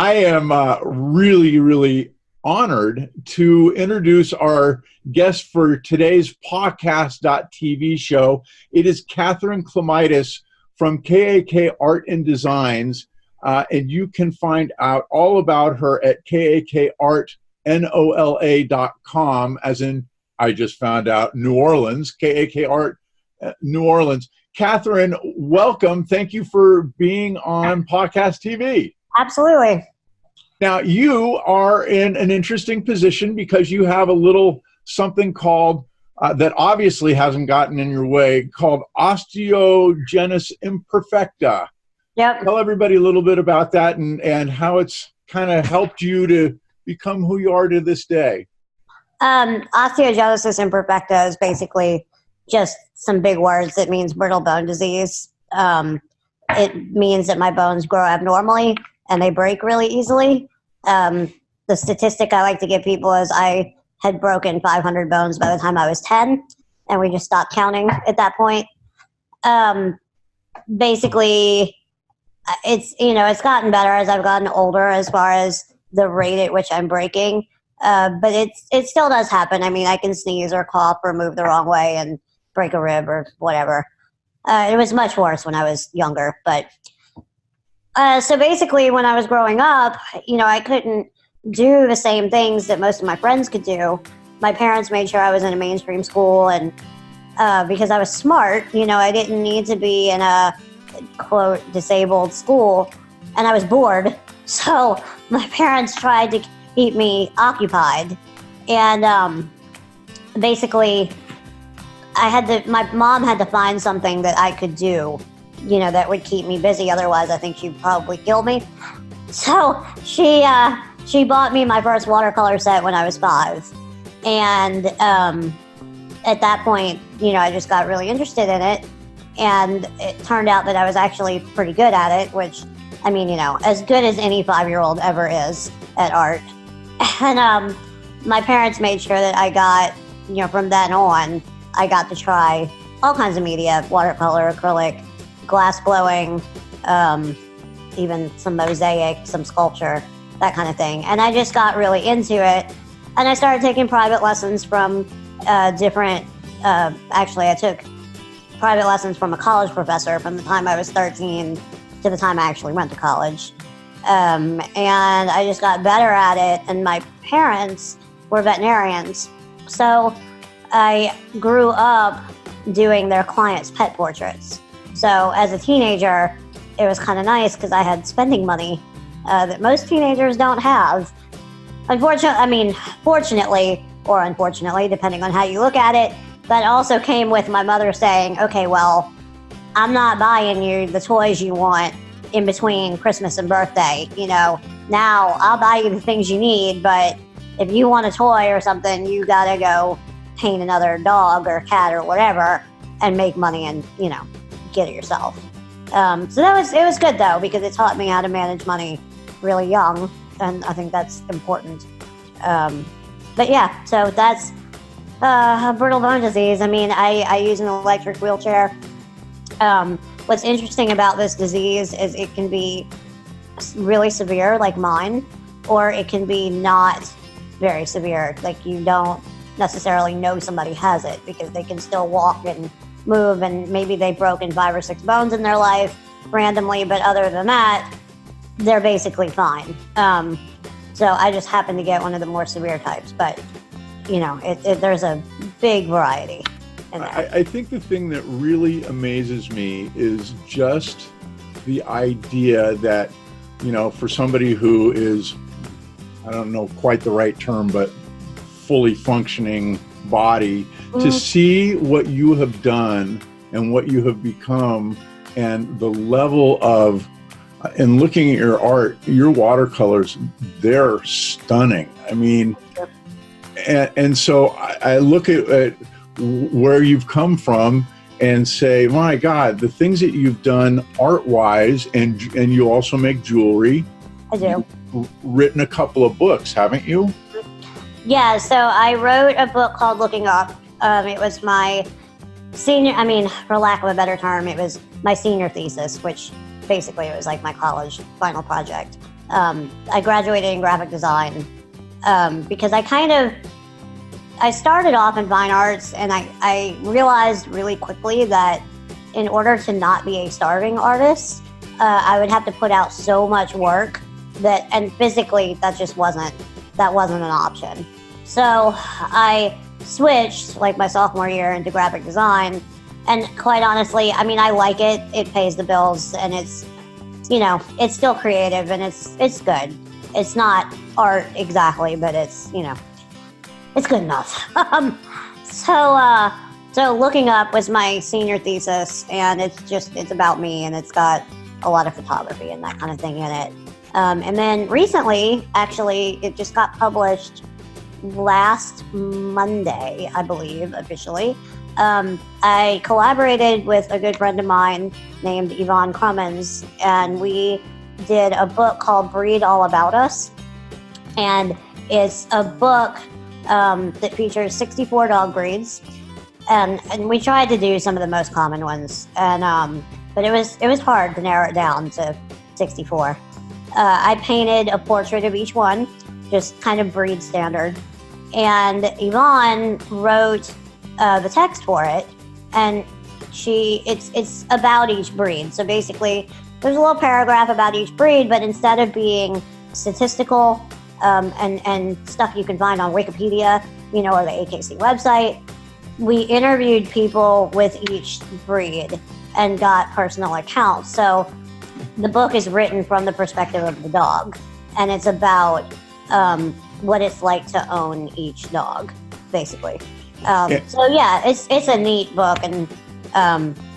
I am really, really honored to introduce our guest for today's Pawcast.tv show. It is Katherine Klimitas from KAK Art Designs, and you can find out all about her at KAKArtNola.com, as in, I just found out, New Orleans, KAK Art New Orleans. Katherine, welcome. Thank you for being on Pawcast TV. Absolutely. Now, you are in an interesting position because you have a little something called, that obviously hasn't gotten in your way, called osteogenesis imperfecta. Yep. Tell everybody a little bit about that and how it's kind of helped you to become who you are to this day. Osteogenesis imperfecta is basically just some big words. It means brittle bone disease. It means that my bones grow abnormally and they break really easily. The statistic I like to give people is I had broken 500 bones by the time I was 10, and we just stopped counting at that point. Basically, it's gotten better as I've gotten older as far as the rate at which I'm breaking, but it still does happen. I mean, I can sneeze or cough or move the wrong way and break a rib or whatever. It was much worse when I was younger, but so basically when I was growing up, I couldn't do the same things that most of my friends could do. My parents made sure I was in a mainstream school, and because I was smart, I didn't need to be in a, quote, disabled school, and I was bored. So my parents tried to keep me occupied, and basically my mom had to find something that I could do, that would keep me busy. Otherwise, I think she'd probably kill me. So she bought me my first watercolor set when I was 5. And at that point, I just got really interested in it. And it turned out that I was actually pretty good at it, which, as good as any 5-year-old ever is at art. And my parents made sure that I got, from then on, I got to try all kinds of media: watercolor, acrylic, glass blowing, even some mosaic, some sculpture, that kind of thing. And I just got really into it. And I started taking private lessons from actually I took private lessons from a college professor from the time I was 13 to the time I actually went to college. And I just got better at it. And my parents were veterinarians. So I grew up doing their clients' pet portraits. So as a teenager, it was kind of nice because I had spending money that most teenagers don't have. Fortunately or unfortunately, depending on how you look at it, that also came with my mother saying, okay, well, I'm not buying you the toys you want in between Christmas and birthday. Now I'll buy you the things you need, but if you want a toy or something, you gotta go paint another dog or cat or whatever and make money and, get it yourself. So it was good though, because it taught me how to manage money really young, and I think that's important. But yeah, so that's brittle bone disease. I use an electric wheelchair. What's interesting about this disease is it can be really severe, like mine, or it can be not very severe, like you don't necessarily know somebody has it because they can still walk and move, and maybe they've broken 5 or 6 bones in their life randomly, but other than that, they're basically fine. So I just happen to get one of the more severe types, but there's a big variety in there. I think the thing that really amazes me is just the idea that, for somebody who is, I don't know quite the right term, but fully functioning body, to see what you have done and what you have become, and the level of, and looking at your art, your watercolors, they're stunning. And so I look at where you've come from and say, my God, the things that you've done art-wise, and you also make jewelry. I do. You've written a couple of books, haven't you? Yeah, so I wrote a book called Looking Up. It was my senior, for lack of a better term, it was my senior thesis, which basically it was like my college final project. I graduated in graphic design because I started off in fine arts, and I realized really quickly that in order to not be a starving artist, I would have to put out so much work and physically that wasn't an option. So I switched like my sophomore year into graphic design, and quite honestly, I mean, I like it. It pays the bills, and it's it's still creative, and it's good. It's not art exactly, but it's it's good enough. So Looking Up was my senior thesis, and it's about me, and it's got a lot of photography and that kind of thing in it. And then recently, actually, it just got published last Monday, I believe, officially. I collaborated with a good friend of mine named Yvonne Crummins, and we did a book called Breed All About Us. And it's a book that features 64 dog breeds. And we tried to do some of the most common ones. But it was hard to narrow it down to 64. I painted a portrait of each one, just kind of breed standard. And Yvonne wrote the text for it, and it's about each breed. So basically, there's a little paragraph about each breed, but instead of being statistical and stuff you can find on Wikipedia, or the AKC website, we interviewed people with each breed and got personal accounts. So the book is written from the perspective of the dog, and it's about what it's like to own each dog, basically. So yeah, it's a neat book, and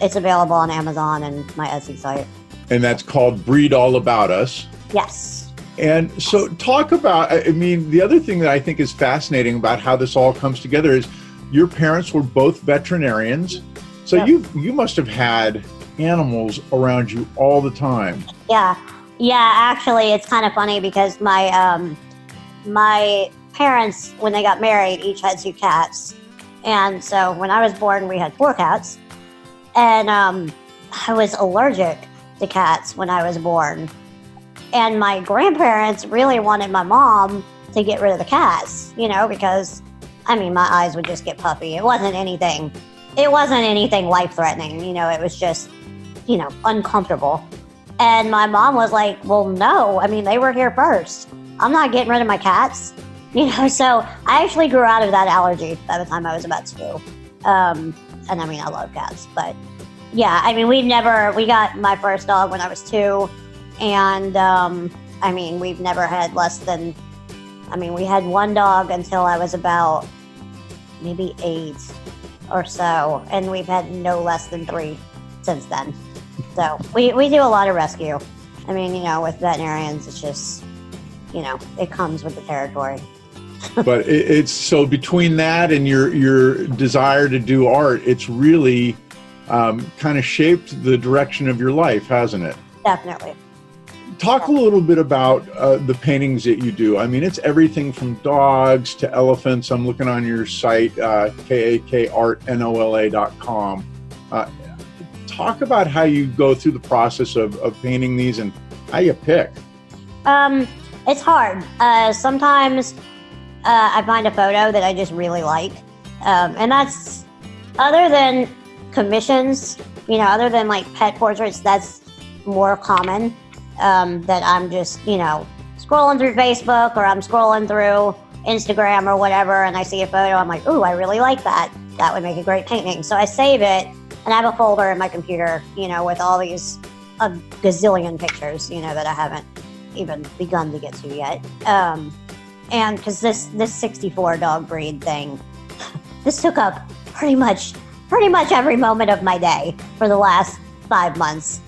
it's available on Amazon and my Etsy site. And that's called Breed All About Us. Yes. And so talk about, I mean, the other thing that I think is fascinating about how this all comes together is your parents were both veterinarians. So Yep. you must have had animals around you all the time. Yeah. Actually, it's kind of funny because my parents, when they got married, each had 2 cats. And so when I was born, we had 4 cats. And I was allergic to cats when I was born. And my grandparents really wanted my mom to get rid of the cats, because, I mean, my eyes would just get puffy. It wasn't anything life-threatening, it was just, uncomfortable. And my mom was like, well, no, I mean, they were here first. I'm not getting rid of my cats. So I actually grew out of that allergy by the time I was about 2. And I mean, I love cats, but yeah, I mean, we got my first dog when I was 2. And I mean, we've never had we had 1 dog until I was about maybe 8 or so. And we've had no less than 3 since then. So we do a lot of rescue. I mean, with veterinarians, it's just, it comes with the territory. But it's so between that and your desire to do art, it's really kind of shaped the direction of your life, hasn't it? Definitely. Talk a little bit about the paintings that you do. I mean, it's everything from dogs to elephants. I'm looking on your site, KAK Art NOLA.com. Talk about how you go through the process of painting these and how you pick. It's hard. Sometimes I find a photo that I just really like. And that's, other than commissions, other than like pet portraits, that's more common. That I'm just, scrolling through Facebook, or I'm scrolling through Instagram or whatever, and I see a photo, I'm like, ooh, I really like that. That would make a great painting. So I save it, and I have a folder in my computer, with all these a gazillion pictures, that I haven't even begun to get to yet. And because this 64 dog breed thing, this took up pretty much every moment of my day for the last 5 months.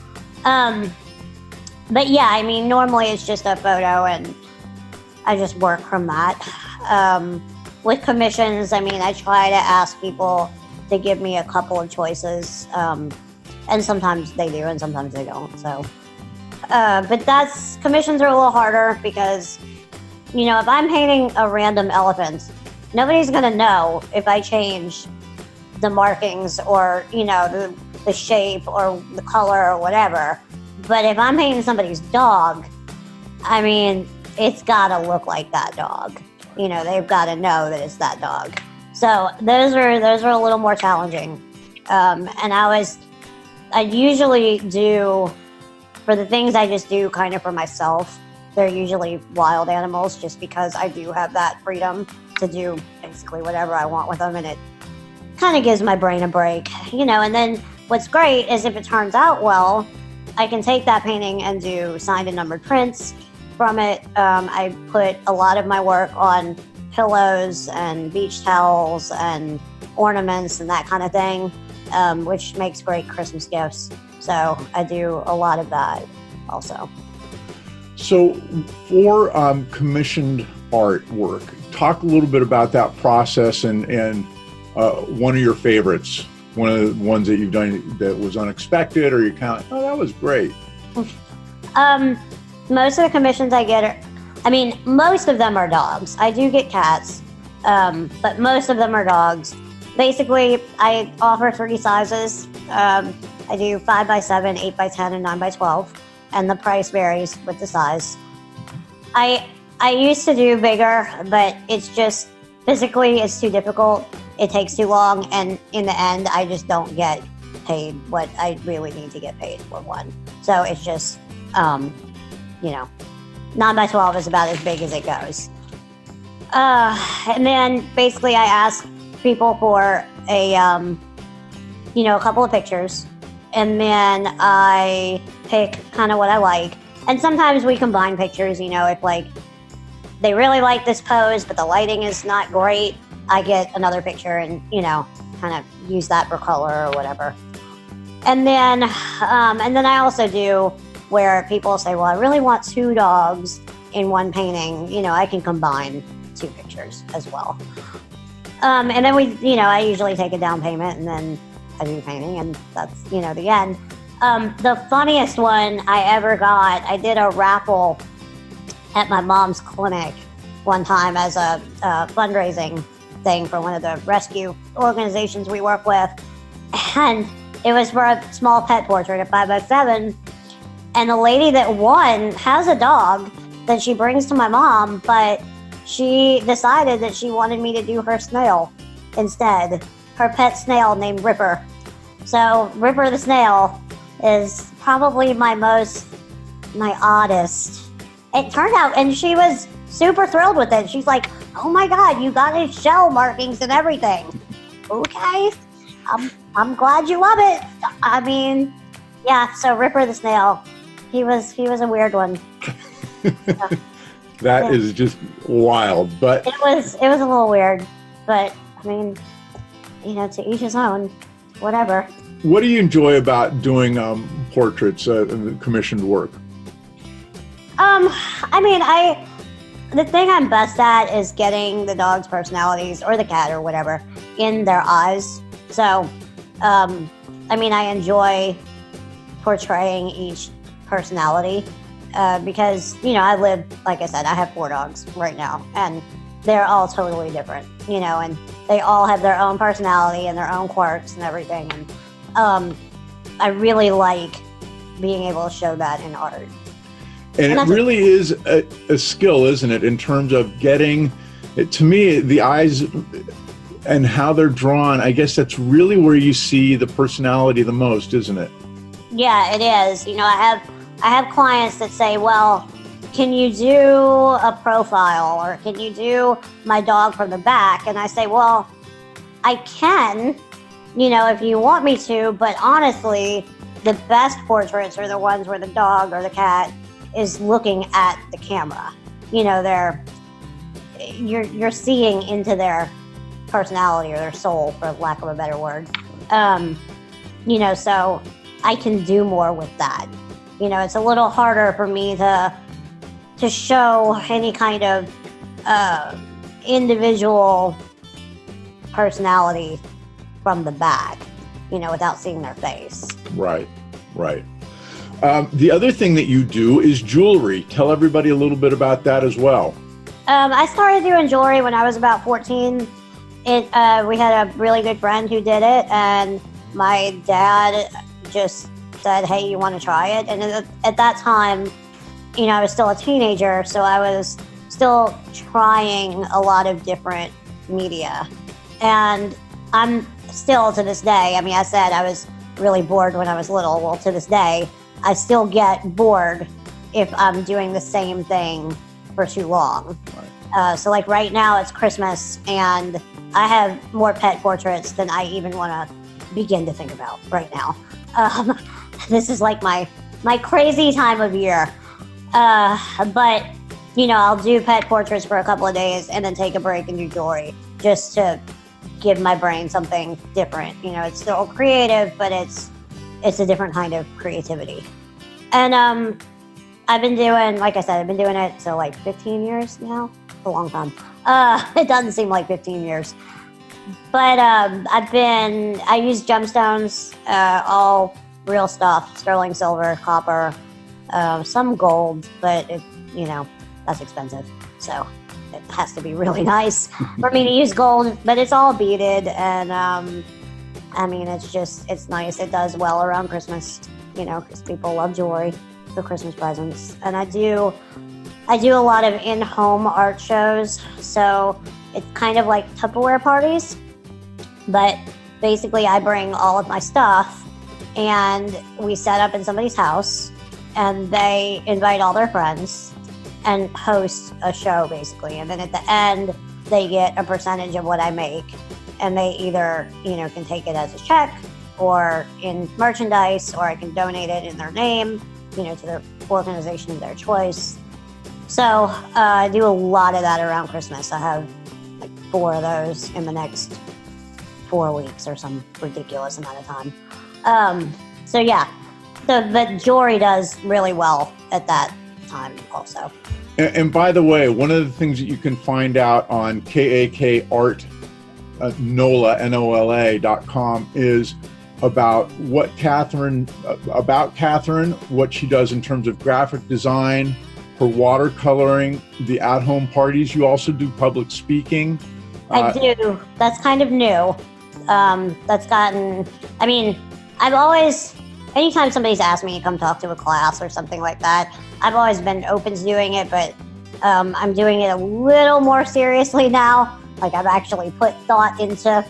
But yeah, I mean, normally it's just a photo, and I just work from that. With commissions, I mean, I try to ask people to give me a couple of choices, and sometimes they do, and sometimes they don't. So, but commissions are a little harder because, if I'm painting a random elephant, nobody's gonna know if I change the markings or, the shape or the color or whatever. But if I'm painting somebody's dog, I mean, it's got to look like that dog. You know, they've got to know that it's that dog. So those are a little more challenging. And I usually do, for the things I just do kind of for myself, they're usually wild animals, just because I do have that freedom to do basically whatever I want with them, and it kind of gives my brain a break, you know. And then what's great is if it turns out well, I can take that painting and do signed and numbered prints from it. I put a lot of my work on pillows and beach towels and ornaments and that kind of thing, which makes great Christmas gifts. So I do a lot of that also. So for commissioned artwork, talk a little bit about that process and one of your favorites, one of the ones that you've done that was unexpected, or you kind of, oh, that was great. Most of the commissions I get most of them are dogs. I do get cats, but most of them are dogs. Basically, I offer 3 sizes. I do 5x7, 8x10, and 9x12, and the price varies with the size. I used to do bigger, but it's just physically it's too difficult. It takes too long, and in the end, I just don't get paid what I really need to get paid for one. So it's just, 9x12 is about as big as it goes. And then basically I ask people for a couple of pictures, and then I pick kind of what I like. And sometimes we combine pictures, if like they really like this pose, but the lighting is not great, I get another picture and, kind of use that for color or whatever. And then I also do where people say, well, I really want 2 dogs in one painting. I can combine 2 pictures as well. And then I usually take a down payment, and then I do the painting, and that's, the end. The funniest one I ever got, I did a raffle at my mom's clinic one time as a fundraising thing for one of the rescue organizations we work with. And it was for a small pet portrait at 5x7. And the lady that won has a dog that she brings to my mom, but she decided that she wanted me to do her snail instead, her pet snail named Ripper. So Ripper the snail is probably my oddest. It turned out, and she was super thrilled with it. She's like, oh my God, you got his shell markings and everything. Okay, I'm glad you love it. I mean, yeah, so Ripper the snail, he was a weird one. That is just wild, but it was a little weird, but I mean, to each his own, whatever. What do you enjoy about doing portraits, commissioned work? The thing I'm best at is getting the dog's personalities, or the cat or whatever, in their eyes. So, I enjoy portraying each personality because, I live, like I said, I have 4 dogs right now, and they're all totally different, and they all have their own personality and their own quirks and everything. And I really like being able to show that in art. And it really is a skill, isn't it, in terms of getting, to me, the eyes and how they're drawn. I guess that's really where you see the personality the most, isn't it? Yeah, it is. I have clients that say, well, can you do a profile, or can you do my dog from the back? And I say, well, I can, if you want me to, but honestly, the best portraits are the ones where the dog or the cat is looking at the camera. You're seeing into their personality or their soul, for lack of a better word. So I can do more with that. It's a little harder for me to show any kind of individual personality from the back, without seeing their face. Right. The other thing that you do is jewelry. Tell everybody a little bit about that as well. I started doing jewelry when I was about 14. We had a really good friend who did it, and my dad just said, hey, you want to try it? And at that time, I was still a teenager, so I was still trying a lot of different media. And I'm still, to this day, I mean, I said I was really bored when I was little. Well, to this day, I still get bored if I'm doing the same thing for too long. Right. So like right now it's Christmas and I have more pet portraits than I even want to begin to think about right now. This is like my crazy time of year. But, I'll do pet portraits for a couple of days and then take a break and do jewelry just to give my brain something different. It's still creative, but it's a different kind of creativity. And I've been doing, like I said, I've been doing it so like 15 years now. It's a long time. It doesn't seem like 15 years. But I use gemstones, all real stuff, sterling silver, copper, some gold, but that's expensive. So it has to be really nice for me to use gold, but it's all beaded. And it's nice. It does well around Christmas, because people love jewelry for Christmas presents. And I do a lot of in-home art shows. So it's kind of like Tupperware parties, but basically I bring all of my stuff and we set up in somebody's house and they invite all their friends and host a show basically. And then at the end, they get a percentage of what I make and they either, can take it as a check or in merchandise, or I can donate it in their name, to the organization of their choice. So I do a lot of that around Christmas. I have like 4 of those in the next 4 weeks or some ridiculous amount of time. So yeah, the jewelry does really well at that time also. And by the way, one of the things that you can find out on KAK Art NOLA.com is about Katherine, what she does in terms of graphic design, her watercoloring, the at-home parties. You also do public speaking. I do. That's kind of new. I've always, anytime somebody's asked me to come talk to a class or something like that, I've always been open to doing it, but I'm doing it a little more seriously now. Like I've actually put thought into,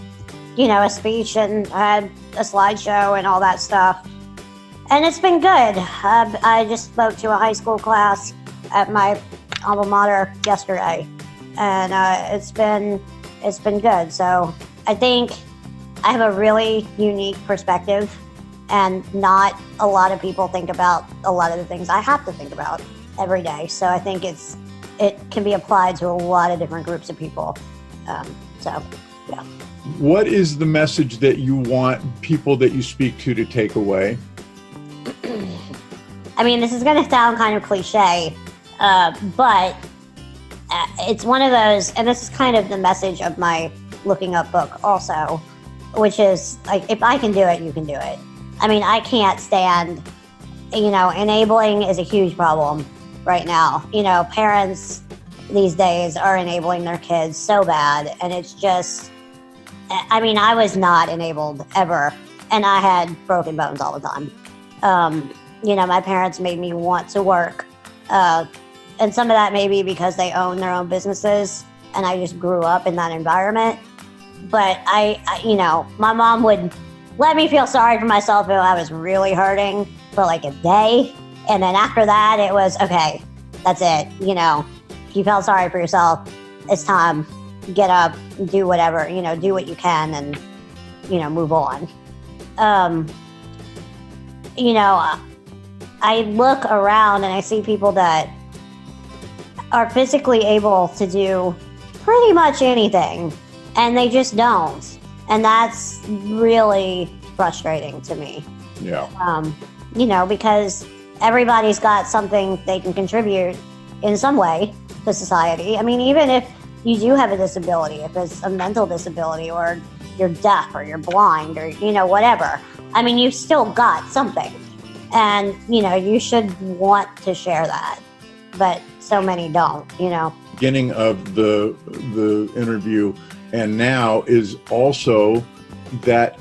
a speech and had a slideshow and all that stuff. And it's been good. I just spoke to a high school class at my alma mater yesterday, and it's been good. So I think I have a really unique perspective, and not a lot of people think about a lot of the things I have to think about every day. So I think it can be applied to a lot of different groups of people. So yeah. What is the message that you want people that you speak to take away? I mean, this is going to sound kind of cliche, but it's one of those, and this is kind of the message of my looking up book also, which is like, if I can do it, you can do it. I mean, I can't stand, enabling is a huge problem right now. Parents these days are enabling their kids so bad, and it's just, I was not enabled ever, and I had broken bones all the time. My parents made me want to work, and some of that may be because they own their own businesses, and I just grew up in that environment. But my mom would let me feel sorry for myself if I was really hurting for like a day, and then after that, it was, okay, that's it. If you felt sorry for yourself, it's time. Get up, do whatever, do what you can, and, move on. I look around and I see people that are physically able to do pretty much anything, and they just don't. And that's really frustrating to me. Yeah. Because everybody's got something they can contribute in some way to society. I mean, even if you do have a disability, if it's a mental disability, or you're deaf, or you're blind, or, whatever. I mean, you've still got something. And, you should want to share that. But so many don't, Beginning of the interview and now is also that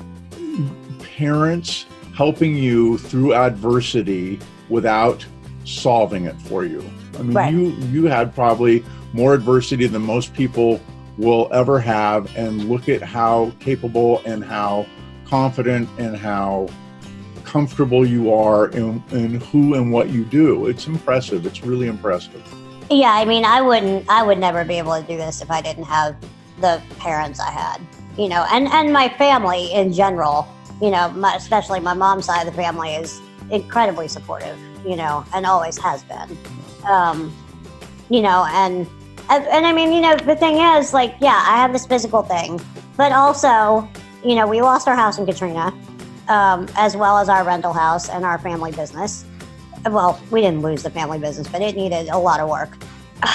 parents helping you through adversity without solving it for you. I mean, Right. you had probably more adversity than most people will ever have, and look at how capable and how confident and how comfortable you are in who and what you do. It's impressive. It's really impressive. Yeah, I mean, I would never be able to do this if I didn't have the parents I had, you know, and my family in general, you know, especially my mom's side of the family is incredibly supportive, you know, and always has been, you know, and I mean, you know, the thing is, like, yeah, I have this physical thing, but also, you know, we lost our house in Katrina, as well as our rental house and our family business. Well, we didn't lose the family business, but it needed a lot of work.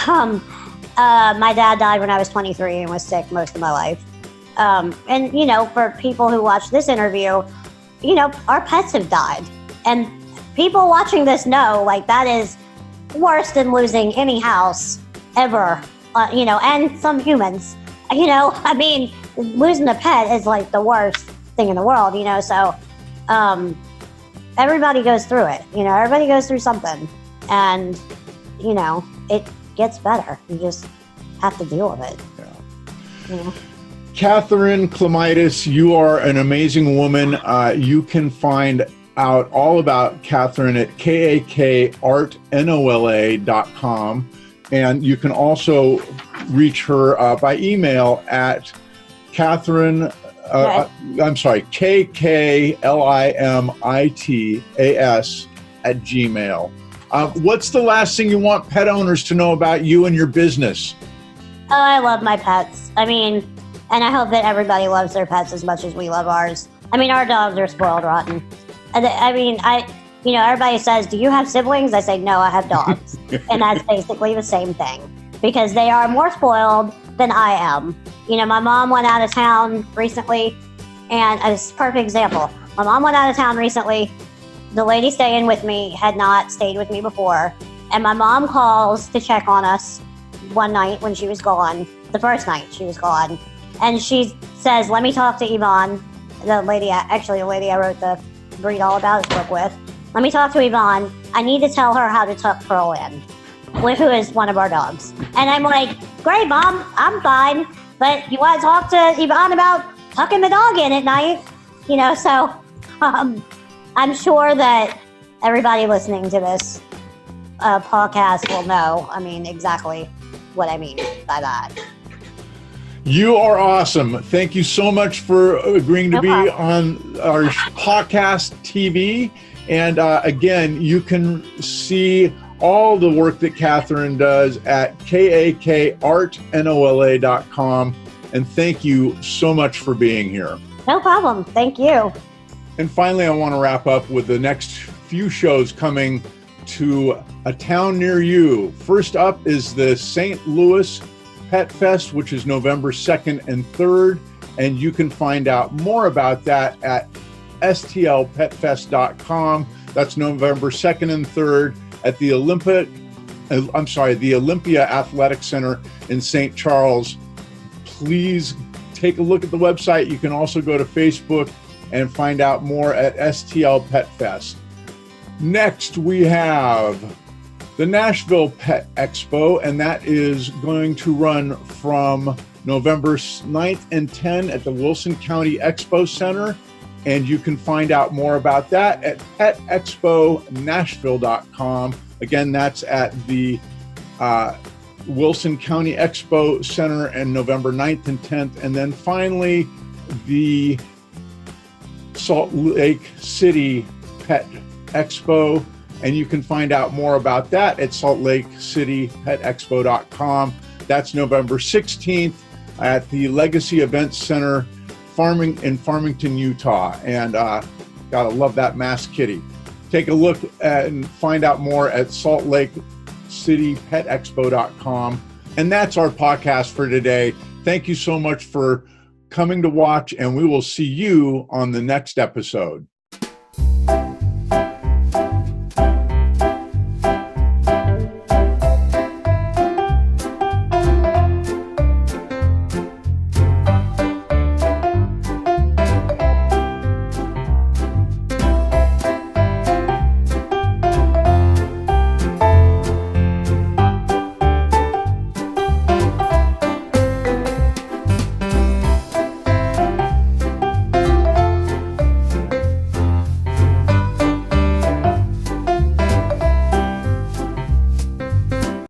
My dad died when I was 23 and was sick most of my life. And, you know, for people who watch this interview, you know, our pets have died. And people watching this know, like, that is worse than losing any house ever, you know, and some humans. You know, I mean, losing a pet is like the worst thing in the world, you know, so everybody goes through it, you know, everybody goes through something, and, you know, it gets better. You just have to deal with it. Yeah. You know? Katherine Klimitas, you are an amazing woman. You can find out all about Katherine at KAK Art NOLA.com. And you can also reach her by email at Katherine, I'm sorry, KKLIMITAS at Gmail. What's the last thing you want pet owners to know about you and your business? Oh, I love my pets. I mean, and I hope that everybody loves their pets as much as we love ours. I mean, our dogs are spoiled rotten. And I mean, you know, everybody says, do you have siblings? I say, no, I have dogs. And that's basically the same thing, because they are more spoiled than I am. You know, my mom went out of town recently, and it's a perfect example. My mom went out of town recently. The lady staying with me had not stayed with me before. And my mom calls to check on us one night when she was gone, the first night she was gone. And she says, let me talk to Yvonne, the lady I wrote the Breed All About Us book with. Let me talk to Yvonne. I need to tell her how to tuck Pearl in, who is one of our dogs. And I'm like, great, Mom, I'm fine. But you want to talk to Yvonne about tucking the dog in at night? You know, so I'm sure that everybody listening to this podcast will know, I mean, exactly what I mean by that. You are awesome. Thank you so much for agreeing to be on our Pawcast TV. And again, you can see all the work that Katherine does at kakartnola.com. And thank you so much for being here. No problem. Thank you. And finally, I want to wrap up with the next few shows coming to a town near you. First up is the St. Louis Pet Fest, which is November 2nd and 3rd. And you can find out more about that at stlpetfest.com. That's November 2nd and 3rd at the Olympia Athletic Center in St. Charles. Please take a look at the website. You can also go to Facebook and find out more at STL Pet Fest. Next, we have the Nashville Pet Expo, and that is going to run from November 9th and 10th at the Wilson County Expo Center. And you can find out more about that at petexponashville.com. Again, that's at the Wilson County Expo Center and November 9th and 10th. And then finally, the Salt Lake City Pet Expo. And you can find out more about that at saltlakecitypetexpo.com. That's November 16th at the Legacy Events Center in Farmington, Utah. And gotta love that masked kitty. Take a look and find out more at saltlakecitypetexpo.com. And that's our podcast for today. Thank you so much for coming to watch, and we will see you on the next episode.